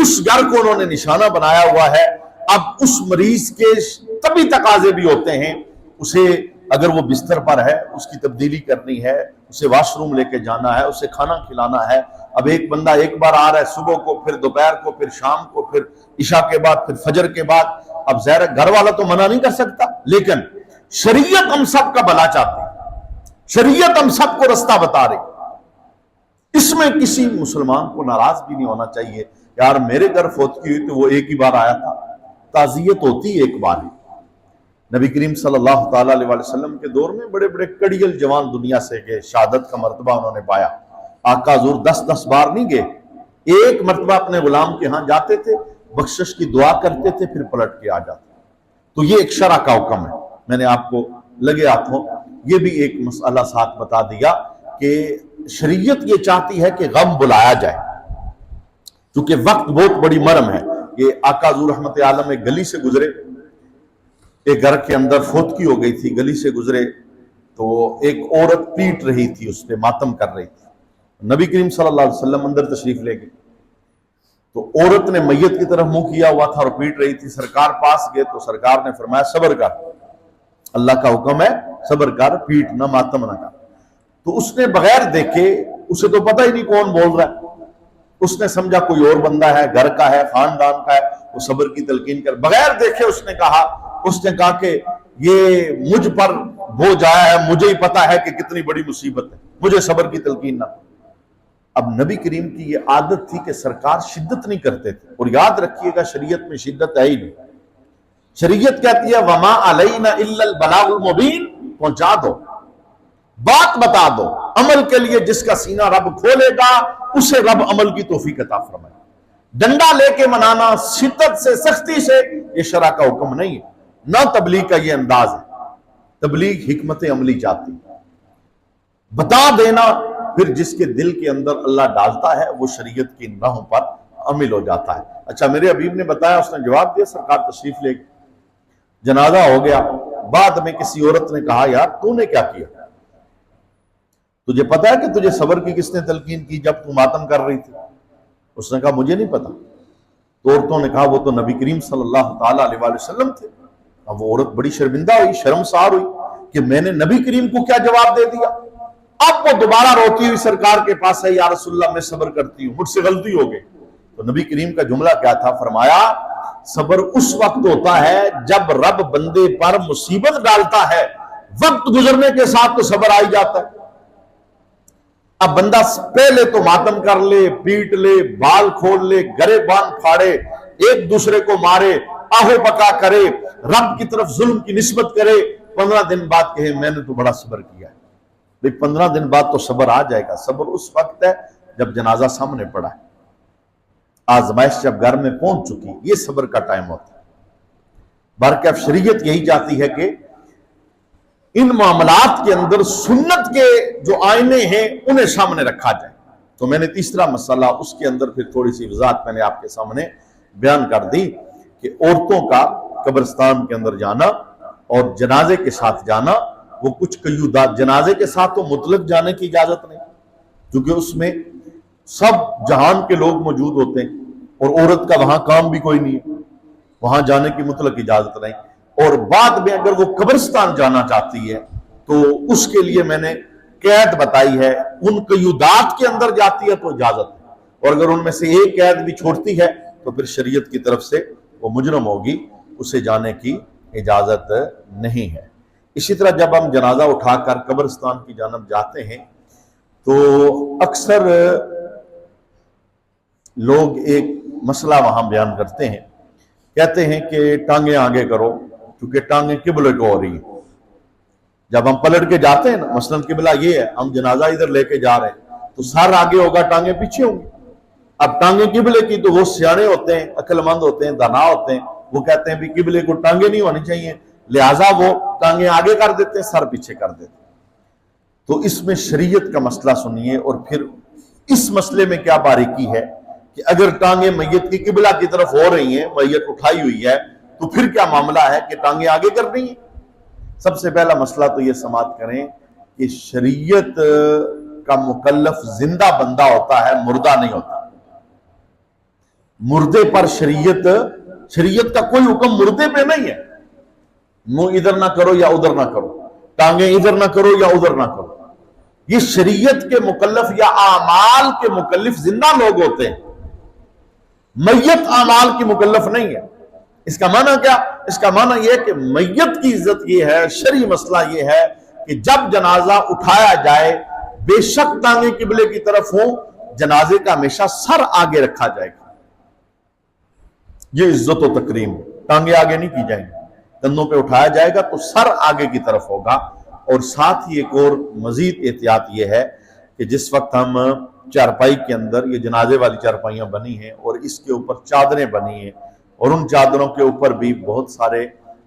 اس گھر کو انہوں نے نشانہ بنایا ہوا ہے، اب اس مریض کے طبی تقاضے بھی ہوتے ہیں، اسے اگر وہ بستر پر ہے اس کی تبدیلی کرنی ہے، اسے واش روم لے کے جانا ہے، اسے کھانا کھلانا ہے۔ اب ایک بندہ ایک بار آ رہا ہے صبح کو، پھر دوپہر کو، پھر شام کو، پھر عشاء کے بعد، پھر فجر کے بعد، اب ظاہر گھر والا تو منع نہیں کر سکتا، لیکن شریعت ہم سب کا بھلا چاہتی ہے، شریعت ہم سب کو رستہ بتا رہی۔ اس میں کسی مسلمان کو ناراض بھی نہیں ہونا چاہیے، یار میرے گھر فوتگی ہوئی تو وہ ایک ہی بار آیا تھا، تعزیت ہوتی ہے ایک بار ہی۔ نبی کریم صلی اللہ تعالیٰ علیہ وسلم کے دور میں بڑے بڑے کڑیل جوان دنیا سے گئے، شہادت کا مرتبہ انہوں نے پایا۔ آقا حضور 10 بار نہیں گئے، ایک مرتبہ اپنے غلام کے ہاں جاتے تھے، بخشش کی دعا کرتے تھے، پھر پلٹ کے آ جاتے۔ تو یہ ایک شرع کا حکم ہے، میں نے آپ کو لگے ہاتھوں یہ بھی ایک مسئلہ ساتھ بتا دیا کہ شریعت یہ چاہتی ہے کہ غم بلایا جائے، کیونکہ وقت بہت بڑی مرم ہے۔ یہ آقا حضور رحمت عالم ایک گلی سے گزرے، ایک گھر کے اندر فوتگی ہو گئی تھی، گلی سے گزرے تو ایک عورت پیٹ رہی تھی، اس پہ ماتم کر رہی تھی۔ نبی کریم صلی اللہ علیہ وسلم اندر تشریف لے گئے تو عورت نے میت کی طرف منہ کیا ہوا تھا اور پیٹ رہی تھی، سرکار پاس گئے تو سرکار نے فرمایا صبر کر، اللہ کا حکم ہے صبر کر، پیٹ نہ، ماتم نہ کر۔ تو اس نے بغیر دیکھے، اسے تو پتہ ہی نہیں کون بول رہا ہے، اس نے سمجھا کوئی اور بندہ ہے، گھر کا ہے، خاندان کا ہے، وہ صبر کی تلقین کر بغیر دیکھے اس نے کہا کہ یہ مجھ پر بوجھ آیا ہے، مجھے ہی پتا ہے کہ کتنی بڑی مصیبت ہے، مجھے صبر کی تلقین نہ۔ اب نبی کریم کی یہ عادت تھی کہ سرکار شدت نہیں کرتے تھے، اور یاد رکھیے گا شریعت میں شدت ہے ہی نہیں۔ شریعت کہتی ہے وما علینا الا البلاغ المبین، پہنچا دو، بات بتا دو، عمل کے لیے جس کا سینہ رب کھولے گا اسے رب عمل کی توفیق عطا فرمائے۔ ڈنڈا لے کے منانا، شدت سے، سختی سے، یہ شرع کا حکم نہیں ہے، نہ تبلیغ کا یہ انداز ہے۔ تبلیغ حکمت عملی چاہتی ہے، بتا دینا، پھر جس کے دل کے اندر اللہ ڈالتا ہے وہ شریعت کی راہوں پر عمل ہو جاتا ہے۔ اچھا میرے حبیب نے بتایا، اس نے جواب دیا، سرکار تشریف لے گئے، جنازہ ہو گیا، بعد میں کسی عورت نے کہا یار تو نے کیا کیا؟ تجھے پتا ہے کہ تجھے صبر کی کس نے تلقین کی جب تو ماتم کر رہی تھی؟ اس نے کہا مجھے نہیں پتا۔ تو عورتوں نے کہا وہ تو نبی کریم صلی اللہ تعالیٰ علیہ وسلم تھے۔ اب وہ عورت بڑی شرمندہ ہوئی، شرمسار ہوئی کہ میں نے نبی کریم کو کیا جواب دے دیا۔ اب وہ دوبارہ روتی ہوئی سرکار کے پاس ہے، یا رسول اللہ میں صبر کرتی ہوں، مجھ سے غلطی ہو گئی۔ تو نبی کریم کا جملہ کیا تھا؟ فرمایا صبر اس وقت ہوتا ہے جب رب بندے پر مصیبت ڈالتا ہے، وقت گزرنے کے ساتھ تو صبر آ ہی جاتا ہے۔ اب بندہ پہلے تو ماتم کر لے، پیٹ لے، بال کھول لے، گرے بان پھاڑے، ایک دوسرے کو مارے، آہو بکا کرے، رب کی طرف ظلم کی نسبت کرے، 15 دن بعد کہے میں نے تو بڑا صبر کیا ہے۔ 15 دن بعد تو صبر آ جائے گا۔ صبر اس وقت ہے جب جنازہ سامنے پڑا ہے، آزمائش جب گھر میں پہنچ چکی، یہ صبر کا ٹائم ہوتا ہے۔ برکف شریعت یہی چاہتی ہے کہ ان معاملات کے اندر سنت کے جو آئینے ہیں انہیں سامنے رکھا جائے۔ تو میں نے تیسرا مسئلہ اس کے اندر پھر تھوڑی سی وضاحت میں نے آپ کے سامنے بیان کر دی کہ عورتوں کا قبرستان کے اندر جانا اور جنازے کے ساتھ جانا، وہ کچھ قیودات، جنازے کے ساتھ تو مطلق جانے کی اجازت نہیں، کیونکہ اس میں سب جہان کے لوگ موجود ہوتے ہیں اور عورت کا وہاں کام بھی کوئی نہیں ہے، وہاں جانے کی مطلق اجازت نہیں۔ اور بعد میں اگر وہ قبرستان جانا چاہتی ہے تو اس کے لیے میں نے قید بتائی ہے، ان قیودات کے اندر جاتی ہے تو اجازت ہے، اور اگر ان میں سے ایک قید بھی چھوڑتی ہے تو پھر شریعت کی طرف سے وہ مجرم ہوگی، اسے جانے کی اجازت نہیں ہے۔ اسی طرح جب ہم جنازہ اٹھا کر قبرستان کی جانب جاتے ہیں تو اکثر لوگ ایک مسئلہ وہاں بیان کرتے ہیں کہتے ہیں کہ ٹانگیں آگے کرو کیونکہ ٹانگیں قبلے کو ہو رہی ہیں. جب ہم پلٹ کے جاتے ہیں نا، مثلاً قبلہ یہ ہے، ہم جنازہ ادھر لے کے جا رہے ہیں تو سر آگے ہوگا، ٹانگیں پیچھے ہوں گی. اب ٹانگیں قبلے کی تو وہ سیانے ہوتے ہیں، عقل مند ہوتے ہیں، دانا ہوتے ہیں، وہ کہتے ہیں بھی قبلے کو ٹانگیں نہیں ہونی چاہیے، لہٰذا وہ ٹانگیں آگے کر دیتے ہیں، سر پیچھے کر دیتے ہیں. تو اس میں شریعت کا مسئلہ سنیے، اور پھر اس مسئلے میں کیا باریکی ہے کہ اگر ٹانگیں میت کی قبلہ کی طرف ہو رہی ہیں، میت اٹھائی ہوئی ہے، تو پھر کیا معاملہ ہے کہ ٹانگیں آگے کر رہی ہیں. سب سے پہلا مسئلہ تو یہ سماعت کریں کہ شریعت کا مکلف زندہ بندہ ہوتا ہے، مردہ نہیں ہوتا. مردے پر شریعت کا کوئی حکم مردے پہ نہیں ہے. منہ ادھر نہ کرو یا ادھر نہ کرو، ٹانگیں ادھر نہ کرو یا ادھر نہ کرو. یہ شریعت کے مکلف یا اعمال کے مکلف زندہ لوگ ہوتے ہیں، میت اعمال کی مکلف نہیں ہے. اس کا معنی کیا؟ اس کا معنی یہ کہ میت کی عزت یہ ہے، شرعی مسئلہ یہ ہے کہ جب جنازہ اٹھایا جائے بے شک ٹانگیں قبلے کی طرف ہوں، جنازے کا ہمیشہ سر آگے رکھا جائے گا. یہ عزت و تکریم، ٹانگیں آگے نہیں کی جائیں گی، کندھوں پہ اٹھایا جائے گا تو سر آگے کی طرف ہوگا. اور ساتھ ہی ایک اور مزید احتیاط یہ ہے کہ جس وقت ہم چارپائی کے اندر، یہ جنازے والی چارپائیاں بنی ہیں اور اس کے اوپر چادریں بنی ہیں، اور ان چادروں کے اوپر بھی بہت سارے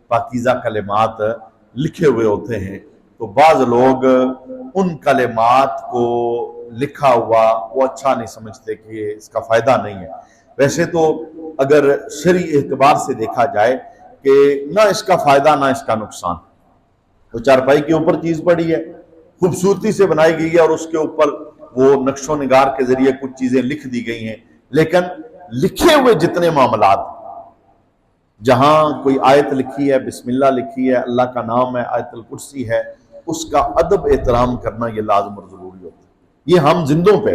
پاکیزہ کلمات لکھے ہوئے ہوتے ہیں، تو بعض لوگ ان کلمات کو لکھا ہوا وہ اچھا نہیں سمجھتے کہ اس کا فائدہ نہیں ہے. ویسے تو اگر شرعی اعتبار سے دیکھا جائے کہ نہ اس کا فائدہ نہ اس کا نقصان. تو چارپائی کے اوپر چیز پڑی ہے، خوبصورتی سے بنائی گئی ہے، اور اس کے اوپر وہ نقش و نگار کے ذریعے کچھ چیزیں لکھ دی گئی ہیں، لیکن لکھے ہوئے جتنے معاملات، جہاں کوئی آیت لکھی ہے، بسم اللہ لکھی ہے، اللہ کا نام ہے، آیت الکرسی ہے، اس کا ادب احترام کرنا یہ لازم اور ضروری ہوتا ہے. یہ ہم زندوں پہ.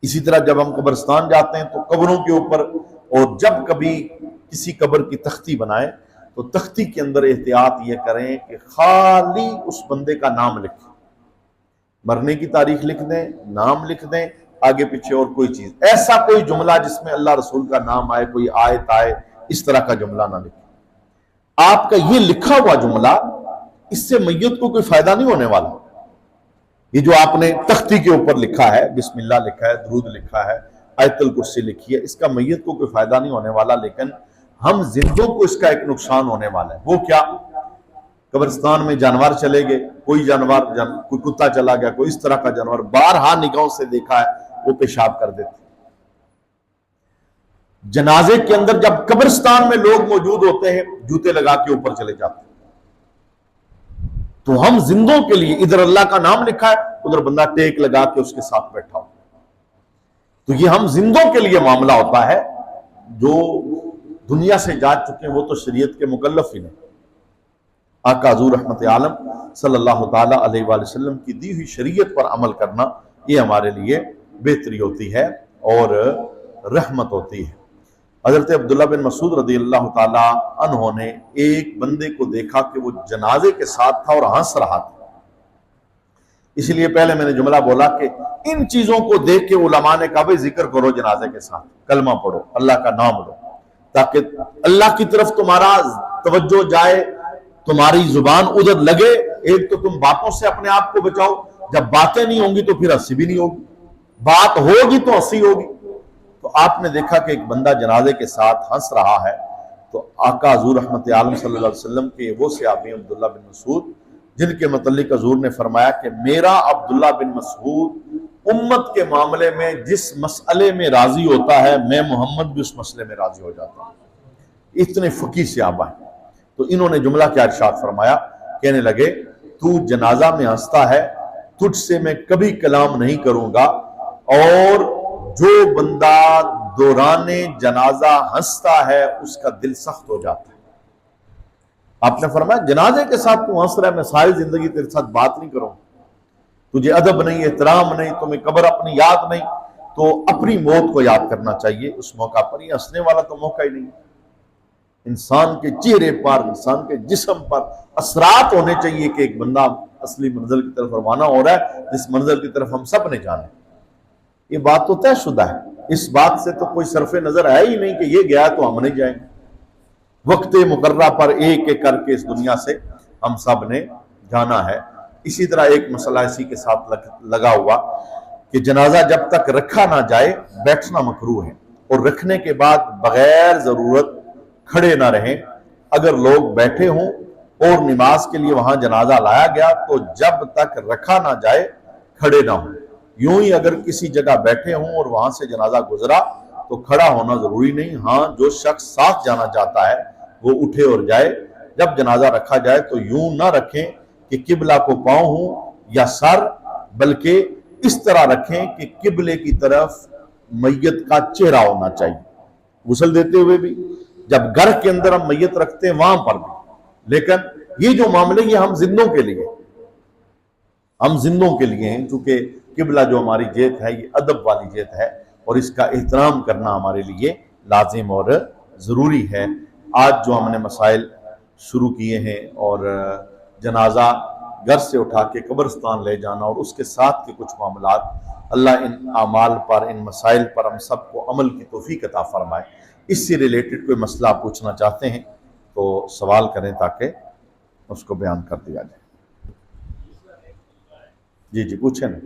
اسی طرح جب ہم قبرستان جاتے ہیں تو قبروں کے اوپر، اور جب کبھی کسی قبر کی تختی بنائیں تو تختی کے اندر احتیاط یہ کریں کہ خالی اس بندے کا نام لکھیں، مرنے کی تاریخ لکھ دیں، نام لکھ دیں، آگے پیچھے اور کوئی چیز، ایسا کوئی جملہ جس میں اللہ رسول کا نام آئے، کوئی آیت آئے، اس طرح کا جملہ نہ لکھیں. آپ کا یہ لکھا ہوا جملہ، اس سے میت کو کوئی فائدہ نہیں ہونے والا. یہ جو آپ نے تختی کے اوپر لکھا ہے، بسم اللہ لکھا ہے، درود لکھا ہے، آیت الکرسی لکھی ہے، اس کا میت کو کوئی فائدہ نہیں ہونے والا، لیکن ہم زندوں کو اس کا ایک نقصان ہونے والا ہے. وہ کیا؟ قبرستان میں جانور چلے گئے، کوئی جانور، کوئی کتا چلا گیا، کوئی اس طرح کا جانور، بارہا نگاہوں سے دیکھا ہے، وہ پیشاب کر دیتے. جنازے کے اندر جب قبرستان میں لوگ موجود ہوتے ہیں، جوتے لگا کے اوپر چلے جاتے ہیں. تو ہم زندوں کے لیے ادھر اللہ کا نام لکھا ہے، ادھر بندہ ٹیک لگا کے اس کے ساتھ بیٹھا ہو. تو یہ ہم زندوں کے لیے معاملہ ہوتا ہے. جو دنیا سے جا چکے ہیں وہ تو شریعت کے مکلف ہی نہیں. آقا حضور رحمت عالم صلی اللہ تعالی علیہ وآلہ وسلم کی دی ہوئی شریعت پر عمل کرنا، یہ ہمارے لیے بہتری ہوتی ہے اور رحمت ہوتی ہے. حضرت عبداللہ بن مسعود رضی اللہ تعالی عنہ نے ایک بندے کو دیکھا کہ وہ جنازے کے ساتھ تھا اور ہنس رہا تھا. اس لیے پہلے میں نے جملہ بولا کہ ان چیزوں کو دیکھ کے علماء نے کہا بھائی ذکر کرو جنازے کے ساتھ، کلمہ پڑھو، اللہ کا نام لو، تاکہ اللہ کی طرف تمہارا توجہ جائے، تمہاری زبان ادھر لگے. ایک تو تم باتوں سے اپنے آپ کو بچاؤ، جب باتیں نہیں ہوں گی تو پھر ہنسی بھی نہیں ہوگی، بات ہوگی تو ہنسی ہوگی. تو آپ نے دیکھا کہ ایک بندہ جنازے کے ساتھ ہنس رہا ہے، تو آقا حضور رحمت عالم صلی اللہ علیہ وسلم کے وہ صحابی عبداللہ بن مسعود، جن کے متعلق حضور نے فرمایا کہ میرا عبداللہ بن مسعود امت کے معاملے میں جس مسئلے میں راضی ہوتا ہے، میں محمد بھی اس مسئلے میں راضی ہو جاتا ہوں. اتنے فقیہ صحابہ ہیں. تو انہوں نے جملہ کیا ارشاد فرمایا، کہنے لگے تو جنازہ میں ہنستا ہے، تجھ سے میں کبھی کلام نہیں کروں گا، اور جو بندہ دوران جنازہ ہنستا ہے اس کا دل سخت ہو جاتا ہے. آپ نے فرمایا جنازے کے ساتھ تو ہنس رہا ہے، میں ساری زندگی تیرے ساتھ بات نہیں کروں، تجھے ادب نہیں، احترام نہیں، تمہیں قبر اپنی یاد نہیں، تو اپنی موت کو یاد کرنا چاہیے اس موقع پر. یہ ہنسنے والا تو موقع ہی نہیں. انسان کے چہرے پر، انسان کے جسم پر اثرات ہونے چاہیے کہ ایک بندہ اصلی منزل کی طرف روانہ ہو رہا ہے، جس منزل کی طرف ہم سب نے جانا ہے. یہ بات تو طے شدہ ہے، اس بات سے تو کوئی صرف نظر ہے ہی نہیں کہ یہ گیا تو ہم نہیں جائیں گے. وقت مقررہ پر ایک ایک کر کے اس دنیا سے ہم سب نے جانا ہے۔ اسی طرح ایک مسئلہ اسی کے ساتھ لگا ہوا کہ جنازہ جب تک رکھا نہ جائے بیٹھنا مکروہ ہے، اور رکھنے کے بعد بغیر ضرورت کھڑے نہ رہیں۔ اگر لوگ بیٹھے ہوں اور نماز کے لیے وہاں جنازہ لایا گیا تو جب تک رکھا نہ جائے کھڑے نہ ہوں۔ یوں ہی اگر کسی جگہ بیٹھے ہوں اور وہاں سے جنازہ گزرا تو کھڑا ہونا ضروری نہیں، ہاں جو شخص ساتھ جانا چاہتا ہے وہ اٹھے اور جائے۔ جب جنازہ رکھا جائے تو یوں نہ رکھیں کہ قبلہ کو پاؤں ہوں یا سر، بلکہ اس طرح رکھیں کہ قبلے کی طرف میت کا چہرہ ہونا چاہیے۔ غسل دیتے ہوئے بھی، جب گھر کے اندر ہم میت رکھتے ہیں وہاں پر بھی، لیکن یہ جو معاملے یہ ہم زندوں کے لیے ہیں، کیونکہ قبلہ جو ہماری جہت ہے یہ ادب والی جہت ہے، اور اس کا احترام کرنا ہمارے لیے لازم اور ضروری ہے۔ آج جو ہم نے مسائل شروع کیے ہیں، اور جنازہ گھر سے اٹھا کے قبرستان لے جانا اور اس کے ساتھ کے کچھ معاملات، اللہ ان اعمال پر، ان مسائل پر ہم سب کو عمل کی توفیق عطا فرمائے۔ اس سے ریلیٹڈ کوئی مسئلہ پوچھنا چاہتے ہیں تو سوال کریں تاکہ اس کو بیان کر دیا جائے۔ جی پوچھیں نا۔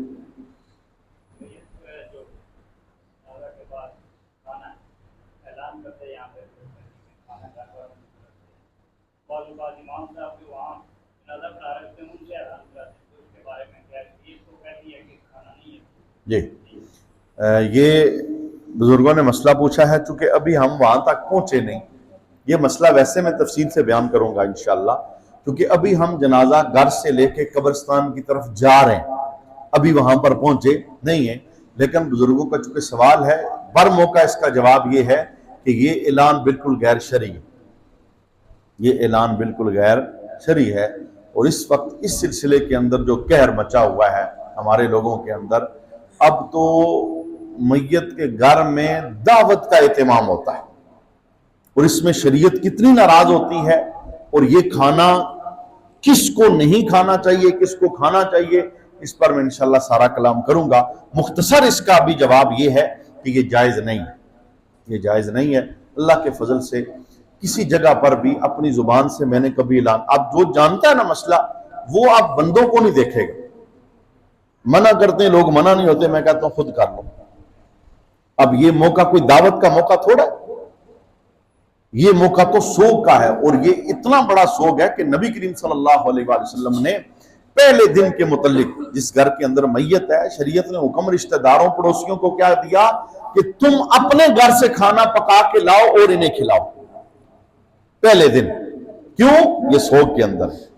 جی یہ بزرگوں نے مسئلہ پوچھا ہے، چونکہ ابھی ہم وہاں تک پہنچے نہیں۔ یہ مسئلہ ویسے میں تفصیل سے بیان کروں گا انشاءاللہ، کیونکہ ابھی ہم جنازہ گھر سے لے کے قبرستان کی طرف جا رہے ہیں، ابھی وہاں پر پہنچے نہیں ہیں۔ لیکن بزرگوں کا چونکہ سوال ہے، بر موقع اس کا جواب یہ ہے کہ یہ اعلان بالکل غیر شرعی ہے، یہ اعلان بالکل غیر شرعی ہے۔ اور اس وقت اس سلسلے کے اندر جو قہر مچا ہوا ہے ہمارے لوگوں کے اندر، اب تو میت کے گھر میں دعوت کا اہتمام ہوتا ہے، اور اس میں شریعت کتنی ناراض ہوتی ہے، اور یہ کھانا کس کو نہیں کھانا چاہیے، کس کو کھانا چاہیے، اس پر میں انشاءاللہ سارا کلام کروں گا۔ مختصر اس کا بھی جواب یہ ہے کہ یہ جائز نہیں ہے، یہ جائز نہیں ہے۔ اللہ کے فضل سے کسی جگہ پر بھی اپنی زبان سے میں نے کبھی اعلان، اب جو جانتا ہے نا مسئلہ وہ آپ بندوں کو نہیں دیکھے گا، منع کرتے ہیں لوگ، منع نہیں ہوتے، میں کہتا ہوں خود کر لو۔ اب یہ موقع کوئی دعوت کا موقع تھوڑا ہے، یہ موقع تو سوگ کا ہے، اور یہ اتنا بڑا سوگ ہے کہ نبی کریم صلی اللہ علیہ وآلہ وسلم نے پہلے دن کے متعلق، جس گھر کے اندر میت ہے، شریعت نے حکم رشتہ داروں پڑوسیوں کو کیا دیا کہ تم اپنے گھر سے کھانا پکا کے لاؤ اور انہیں کھلاؤ پہلے دن۔ کیوں؟ یہ سوگ کے اندر ہے۔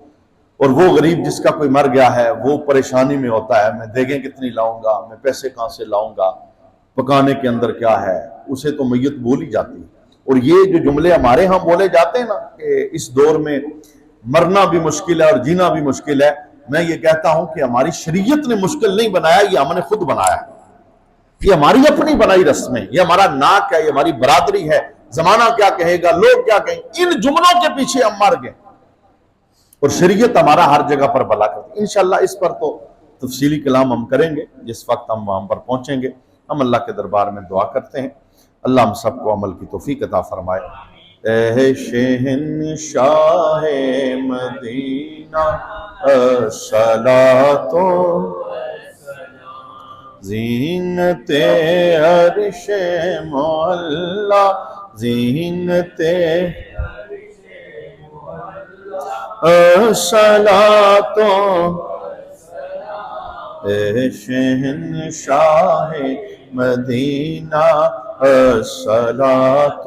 اور وہ غریب جس کا کوئی مر گیا ہے وہ پریشانی میں ہوتا ہے، میں دیگیں کتنی لاؤں گا، میں پیسے کہاں سے لاؤں گا، پکانے کے اندر کیا ہے، اسے تو میت بولی جاتی ہے۔ اور یہ جو جملے ہمارے ہاں بولے جاتے ہیں نا کہ اس دور میں مرنا بھی مشکل ہے اور جینا بھی مشکل ہے، میں یہ کہتا ہوں کہ ہماری شریعت نے مشکل نہیں بنایا، یہ ہم نے خود بنایا ہے۔ یہ ہماری اپنی بنائی رسمیں، یہ ہمارا ناک ہے، یہ ہماری برادری ہے، زمانہ کیا کہے گا، لوگ کیا کہیں گے، ان جملوں کے پیچھے ہم مر گئے، اور شریعت ہمارا ہر جگہ پر بھلا کرتی ہے۔ انشاءاللہ اس پر تو تفصیلی کلام ہم کریں گے جس وقت ہم وہاں پر پہنچیں گے۔ ہم اللہ کے دربار میں دعا کرتے ہیں اللہ ہم سب کو عمل کی توفیق عطا فرمائے۔ اے شہنشاہ مدینہ الصلاۃ زینت عرش معلا، زینت الصلاۃ، اے شہنشاہ مدینہ الصلاۃ،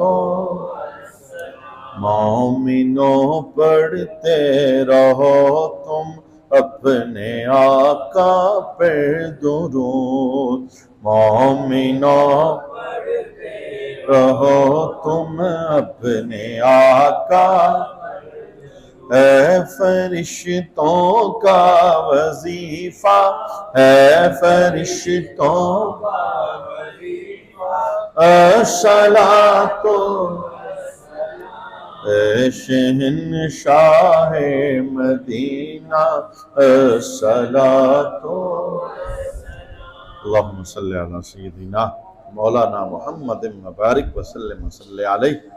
مومنوں پڑھتے رہو تم اپنے آقا پر درود، مومنوں پڑھتے رہو تم اپنے آقا، اے فرشتوں کا وظیفہ، اے فرشتوں کا الصلاۃ، اے شہنشاہ مدینہ الصلاۃ۔ اللہم صلی علی سیدنا مولانا محمد مبارک وسلم وصلی علیہ۔